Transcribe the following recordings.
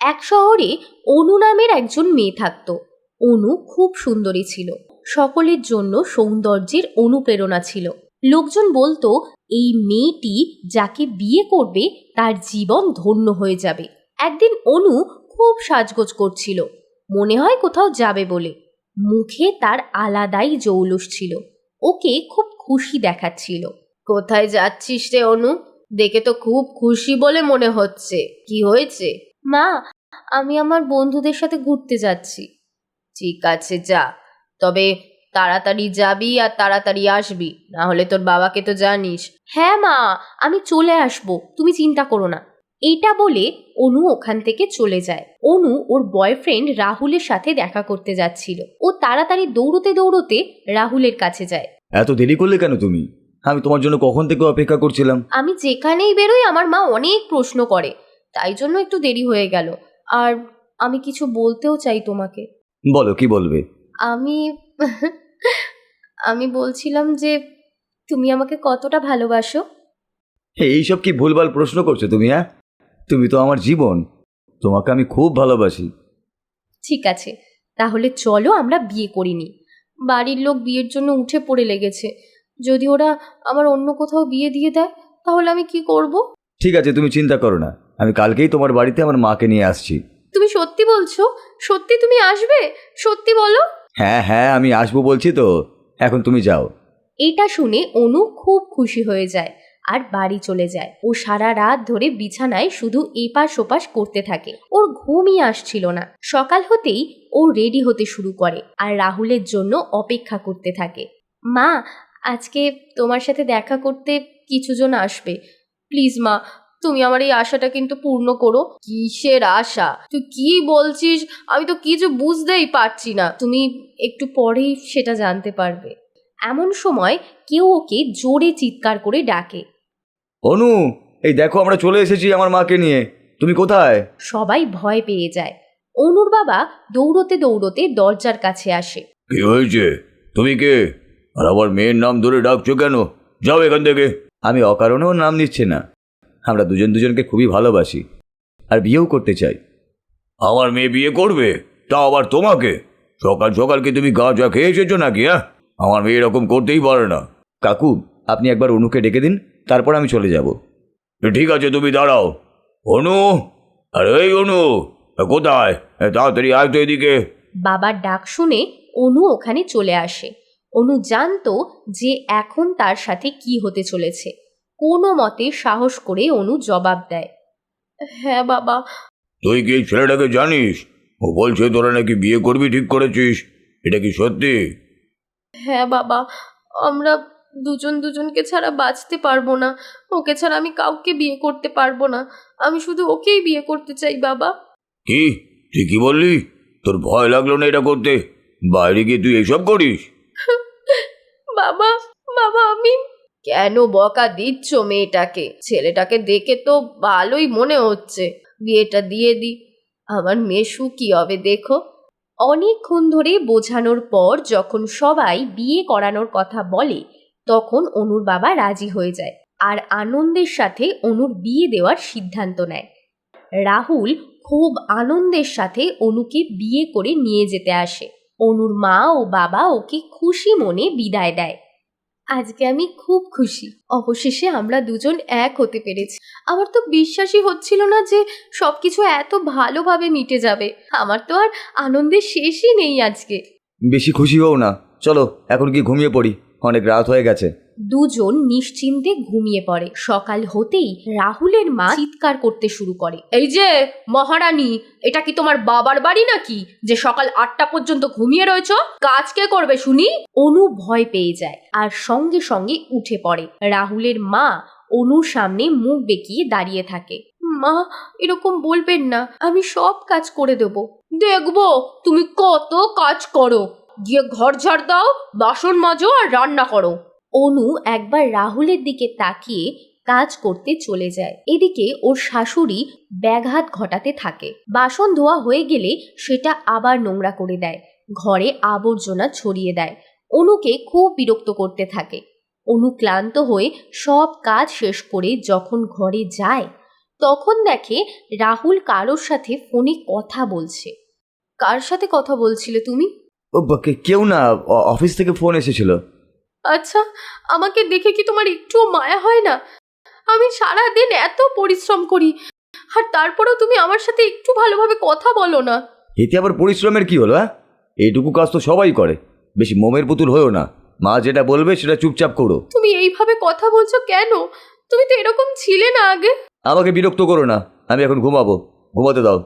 এক শহরে অনু নামের একজন মেয়ে থাকত। অনু খুব সুন্দরী ছিল, সকলের জন্য সৌন্দর্যের অনুপ্রেরণা ছিল। লোকজন বলতো এই মেয়েটি যাকে বিয়ে করবে তার জীবন ধন্য হয়ে যাবে। একদিন অনু খুব সাজগোজ করছিল, মনে হয় কোথাও যাবে বলে। মুখে তার আলাদাই জৌলুস ছিল, ওকে খুব খুশি দেখাচ্ছিল। কোথায় যাচ্ছিস রে অনু? দেখে তো খুব খুশি বলে মনে হচ্ছে, কি হয়েছে? মা, আমি আমার বন্ধুদের সাথে ঘুরতে যাচ্ছি। ঠিক আছে যা, তবে তাড়াতাড়ি যাবি আর তাড়াতাড়ি আসবি, না হলে তোর বাবাকে তো জানিস। হ্যাঁ মা, আমি চলে আসবো, তুমি চিন্তা করো না। এটা বলে অনু ওখান থেকে চলে যায়। অনু ওর বয়ফ্রেন্ড রাহুলের সাথে দেখা করতে যাচ্ছিল। ও তাড়াতাড়ি দৌড়তে দৌড়তে রাহুলের কাছে যায়। এত দেরি করলে কেন তুমি? আমি তোমার জন্য কখন থেকে অপেক্ষা করছিলাম। আমি যেখানেই বেরোই আমার মা অনেক প্রশ্ন করে, তাই জন্য একটু দেরি হয়ে গেল। আর আমি কিছু বলতেও চাই তোমাকে। বলো, কি বলবে? আমি আমি বলছিলাম যে তুমি আমাকে কতটা ভালোবাসো। এইসব কি ভুলভাল প্রশ্ন করছো তুমি? হ্যাঁ, তুমি তো আমার জীবন, তোমাকে আমি খুব ভালোবাসি। ঠিক আছে, তাহলে চলো আমরা বিয়ে করিনি। বাড়ির লোক বিয়ের জন্য উঠে পড়ে লেগেছে। যদি ওরা আমার অন্য কোথাও বিয়ে দিয়ে দেয় তাহলে আমি কি করব? ঠিক আছে, তুমি চিন্তা করো না, আমি কালকেই তোমার বাড়িতে আমার মাকে নিয়ে আসছি। তুমি সত্যি বলছো? সত্যি তুমি আসবে? সত্যি বলো। হ্যাঁ হ্যাঁ, আমি আসবো বলছি তো, এখন তুমি যাও। এটা শুনে অনু খুব খুশি হয়ে যায় আর বাড়ি চলে যায়। ও সারা রাত ধরে বিছানায় শুধু এপাশ ওপাশ করতে থাকে, ওর ঘুমই আসছিল না। সকাল হতেই ও রেডি হতে শুরু করে আর রাহুলের জন্য অপেক্ষা করতে থাকে। মা, আজকে তোমার সাথে দেখা করতে কিছুজন আসবে, প্লিজ মা, তুমি আমার এই আশাটা কিন্তু পূর্ণ করো। কিসের আশা? তুই কি বলছিস? আমি তো কিছু বুঝতেই পারছি না। তুমি একটু পরেই সেটা জানতে পারবে। এমন সময় কেউ ওকে জোরে চিৎকার করে ডাকে। অনু, এই দেখো আমরা চলে এসেছি আমার মাকে নিয়ে, তুমি কোথায়? সবাই ভয় পেয়ে যায়। অনুর বাবা দৌড়তে দৌড়তে দরজার কাছে আসে। কি হয়েছে? তুমি কে? আর আমার মেয়ের নাম ধরে ডাকছো কেন? যাও এখান থেকে। আমি অকারণেও নাম নিচ্ছি না, আমরা দুজন দুজনকে খুবই ভালোবাসি আর বিয়েও করতে চাই। আমার মেয়ে বিয়ে করবে, তা আবার তোমাকে? সকাল সকাল কি তুমি গাঁজা খেয়ে এসেছো নাকি? হ্যাঁ, আমার মেয়ে এরকম করতেই পারে না। কাকু, আপনি একবার অনুকে ডেকে দিন, তারপর আমি চলে যাব। ঠিক আছে, তুমি দাঁড়াও। অনু, আরে এই অনু, কোথায়? তাড়াতাড়ি আয় তো এদিকে। বাবার ডাক শুনে অনু ওখানে চলে আসে। অনু জানতো যে এখন তার সাথে কি হতে চলেছে। কোনো মতে সাহস করে অনু জবাব দেয়, হ্যাঁ বাবা। তুই কি এই ছেলেটাকে জানিস? ও বলছে তোরা নাকি বিয়ে করবি ঠিক করেছিস, এটা কি সত্যি? হ্যাঁ বাবা, আমরা দুজন দুজনকে ছাড়া বাঁচতে পারবো না। ওকে ছাড়া আমি কাউকে বিয়ে করতে পারবো না। আমি শুধু ওকেই বিয়ে করতে চাই বাবা। কি? তুই কি বললি? তোর ভয় লাগলো না এটা করতে? বাইরে গিয়ে তুই এসব করিস? বাবা, বাবা আমি। কেন বকা দিচ্ছ মেয়েটাকে? ছেলেটাকে দেখে তো ভালোই মনে হচ্ছে, বিয়েটা দিয়ে দি, আমার মেয়ে সুখী হবে দেখো। অনেকক্ষণ ধরে বোঝানোর পর যখন সবাই বিয়ে করানোর কথা বলে তখন অনুর বাবা রাজি হয়ে যায় আর আনন্দের সাথে অনুর বিয়ে দেওয়ার সিদ্ধান্ত নেয়। রাহুল খুব আনন্দের সাথে অনুকে বিয়ে করে নিয়ে যেতে আসে। অনুর মা ও বাবা ওকে খুশি মনে বিদায় দেয়। আজকে আমি খুব খুশি, অবশেষে আমরা দুজন এক হতে পেরেছি। আমার তো বিশ্বাসই হচ্ছিল না যে সবকিছু এত ভালোভাবে মিটে যাবে। আমার তো আর আনন্দের শেষই নেই আজকে। বেশি খুশি হও না, চলো এখন কি ঘুমিয়ে পড়ি, অনেক রাত হয়ে গেছে। দুজন নিশ্চিন্তে ঘুমিয়ে পড়ে। সকাল হতেই রাহুলের মা চিৎকার করতে শুরু করে, এই যে মহারানী, এটা কি তোমার বাবার বাড়ি নাকি যে সকাল 8টা পর্যন্ত ঘুমিয়ে রয়েছো? কাজ কে করবে শুনি? অনু ভয় পেয়ে যায় আর সঙ্গে সঙ্গে উঠে পড়ে। রাহুলের মা অনুর সামনে মুখ বেঁকিয়ে দাঁড়িয়ে থাকে। মা, এরকম বলবেন না, আমি সব কাজ করে দেব। দেখবো তুমি কত কাজ করো। গিয়ে ঘর ঝাড় দাও, বাসন মাজো আর রান্না করো। অনু একবার রাহুলের দিকে তাকিয়ে কাজ করতে চলে যায়। এদিকে ওর শাশুড়ি ব্যাঘাত ঘটাতে থাকে। বাসন ধোয়া হয়ে গেলে সেটা আবার নোংরা করে দেয়, ঘরে আবর্জনা ছড়িয়ে দেয়। অনুকে খুব বিরক্ত করতে থাকে। অনু ক্লান্ত হয়ে সব কাজ শেষ করে যখন ঘরে যায় তখন দেখে রাহুল কারোর সাথে ফোনে কথা বলছে। কার সাথে কথা বলছিলে তুমি? কেউ না, অফিস থেকে ফোন এসেছিল। আচ্ছা, আমাকে দেখে কি তোমার একটুও মায়া হয় না? আমি সারাদিন এত পরিশ্রম করি, আর তারপরেও তুমি আমার সাথে একটু ভালোভাবে কথা বলো না। এতে আবার পরিশ্রমের কি হলো? এইটুকু কাজ তো সবাই করে, বেশি মোমের পুতুল হয়েও না। মা যেটা বলবে সেটা চুপচাপ করো। তুমি এইভাবে কথা বলছো কেন? তুমি তো এরকম ছিলে না আগে। আমাকে বিরক্ত করো না, আমি এখন ঘুমাবো, ঘুমাতে দাও।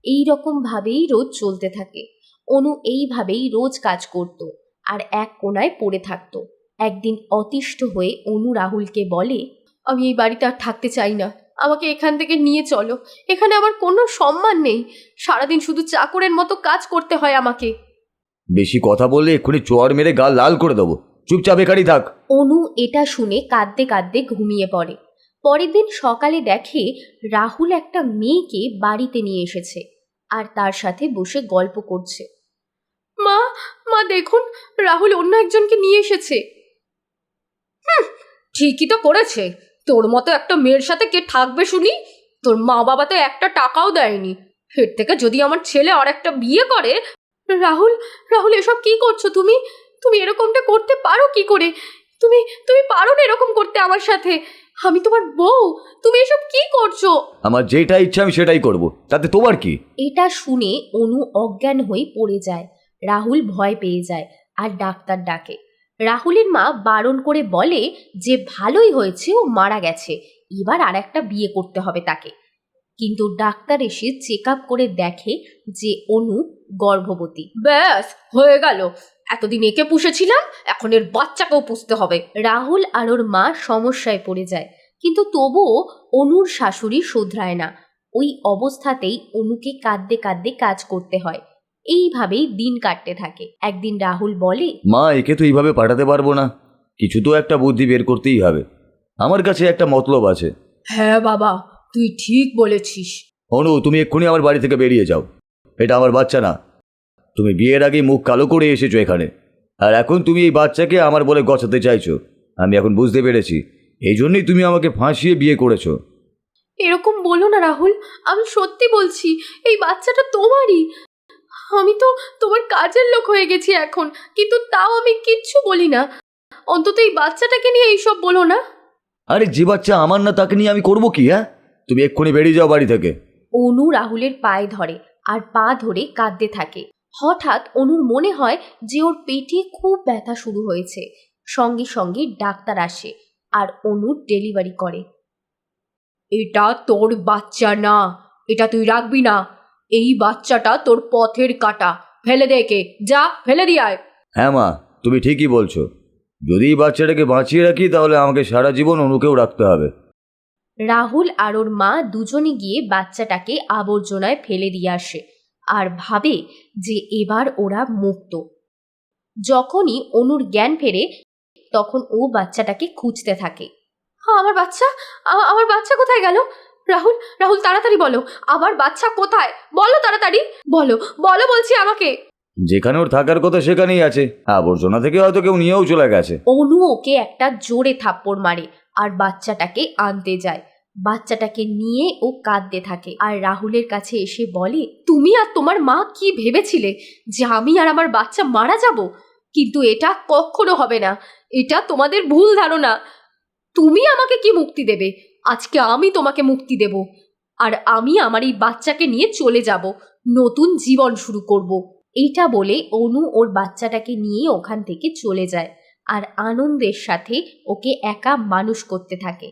এই রকম ভাবেই রোজ চলতে থাকে। অনু এইভাবেই রোজ কাজ করত আর এক কোণায় পড়ে থাকতো। একদিন অতিষ্ঠ হয়ে অনু রাহুলকে বলে, আমি এই বাড়িতে আর থাকতে চাই না, আমাকে এখান থেকে নিয়ে চলো। এখানে আমার কোনো সম্মান নেই, সারাদিন শুধু চাকরের মতো কাজ করতে হয় আমাকে। বেশি কথা বললে এক্ষুনি চোয়ার মেরে গাল লাল করে দেবো, চুপচাপ এখানেই থাক। অনু এটা শুনে কাঁদতে কাঁদতে ঘুমিয়ে পড়ে। পরের দিন সকালে দেখে রাহুল একটা মেয়েকে বাড়িতে নিয়ে এসেছে আর তার সাথে বসে গল্প করছে। মা, মা দেখুন, রাহুল অন্য একজনকে নিয়ে এসেছে। ঠিকই তো করেছে, তোর মতো একটা মেয়ের সাথে কে থাকবে শুনি? তোর মা বাবা তো একটা টাকাও দেয়নি, এর থেকে যদি আমার ছেলে আর একটা বিয়ে করে। রাহুল, রাহুল এসব কি করছো তুমি? তুমি এরকমটা করতে পারো কি করে? তুমি তুমি পারো না এরকম করতে আমার সাথে। আমি তোমার বউ, তুমি এসব কি করছো? আমার যেটা ইচ্ছা আমি সেটাই করব, তাতে তোমার কি? এটা শুনে অনু অজ্ঞান হয়ে পড়ে যায়। রাহুল ভয় পেয়ে যায় আর ডাক্তার ডাকে। রাহুলের মা বারণ করে বলে যে ভালোই হয়েছে ও মারা গেছে, এবার আর একটা বিয়ে করতে হবে তাকে। কিন্তু ডাক্তার এসে চেক আপ করে দেখে যে অনু গর্ভবতী। ব্যাস হয়ে গেল, এতদিন একে পুষেছিলাম, এখন এর বাচ্চাকেও পুষতে হবে। রাহুল আর ওর মা সমস্যায় পড়ে যায়, কিন্তু তবুও অনুর শাশুড়ি শোধরায় না। ওই অবস্থাতেই অনুকে কাঁদতে কাঁদতে কাজ করতে হয়। এইভাবেই দিন কাটতে থাকে। একদিন রাহুল বলে, মা, একে তো এইভাবে পাঠাতে পারবো না, কিছু তো একটা বুদ্ধি বের করতেই হবে। আমার কাছে একটা মতলব আছে। হ্যাঁ বাবা, তুই ঠিক বলেছিস। অনু, তুমি এক্ষুনি আমার বাড়ি থেকে বেরিয়ে যাও, এটা আমার বাচ্চা না। তুমি বিয়ের আগেই মুখ কালো করে এসেছো এখানে, আর এখন তুমি এই বাচ্চাকে আমার বলে গছাতে চাইছো। আমি এখন বুঝতে পেরেছি, এই জন্যই তুমি আমাকে ফাঁসিয়ে বিয়ে করেছো। এরকম বলো না রাহুল, আমি সত্যি বলছি, এই বাচ্চাটা তোমারই। আমি তো তোমার কাজের লোক হয়ে গেছি এখন, কিন্তু তাও আমি কিচ্ছু বলি না। অন্তত এই বাচ্চাটাকে নিয়ে এইসব বলো না। আরে যে বাচ্চা আমার না তাকে নিয়ে আমি করবো কি? তুমি এক্ষুনি বেরিয়ে যাও বাড়ি থেকে। অনু রাহুলের পায়ে ধরে আর পা ধরে কাঁদতে থাকে। হঠাৎ অনুর মনে হয় যে ওর পেটে খুব ব্যথা শুরু হয়েছে। সঙ্গে সঙ্গে ডাক্তার আসে আর অনুর ডেলিভারি করে। এটা তোর বাচ্চা না, এটা তুই রাখবি না। এই বাচ্চাটা তোর পথের কাঁটা, ফেলে দে একে, যা ফেলে দিয়ে আয়। হ্যাঁ মা, তুমি ঠিকই বলছো, যদি এই বাচ্চাটাকে বাঁচিয়ে রাখি তাহলে আমাকে সারা জীবন অনুকেও রাখতে হবে। রাহুল আর ওর মা দুজনে গিয়ে বাচ্চাটাকে আবর্জনায় ফেলে দিয়ে আসে আর ভাবে যে এবার ওরা মুক্ত। যখনই অনুর জ্ঞান ফেরে তখন ও বাচ্চাটাকে খুঁজতে থাকে। আমার বাচ্চা, আমার বাচ্চা কোথায় গেল? রাহুল, রাহুল তাড়াতাড়ি বলো, আমার বাচ্চা কোথায়? বলো তাড়াতাড়ি, বলো বলো বলছি আমাকে। যেখানে ওর থাকার কথা সেখানেই আছে, আবর্জনা থেকে হয়তো কেউ নিয়েও চলে গেছে। অনু ওকে একটা জোরে থাপ্পড় মারে আর বাচ্চাটাকে আনতে যায়। বাচ্চাটাকে নিয়ে ও কাঁদতে থাকে আর রাহুলের কাছে এসে বলে, তুমি আর তোমার মা কি ভেবেছিলে যে আমি আর আমার বাচ্চা মারা যাব? কিন্তু এটা কখনো হবে না, এটা তোমাদের ভুল ধারণা। তুমি আমাকে কি মুক্তি দেবে? আজকে আমি তোমাকে মুক্তি দেব, আর আমি আমার এই বাচ্চাকে নিয়ে চলে যাব, নতুন জীবন শুরু করব। এইটা বলে অনু ওর বাচ্চাটাকে নিয়ে ওখান থেকে চলে যায় আর আনন্দের সাথে ওকে একা মানুষ করতে থাকে।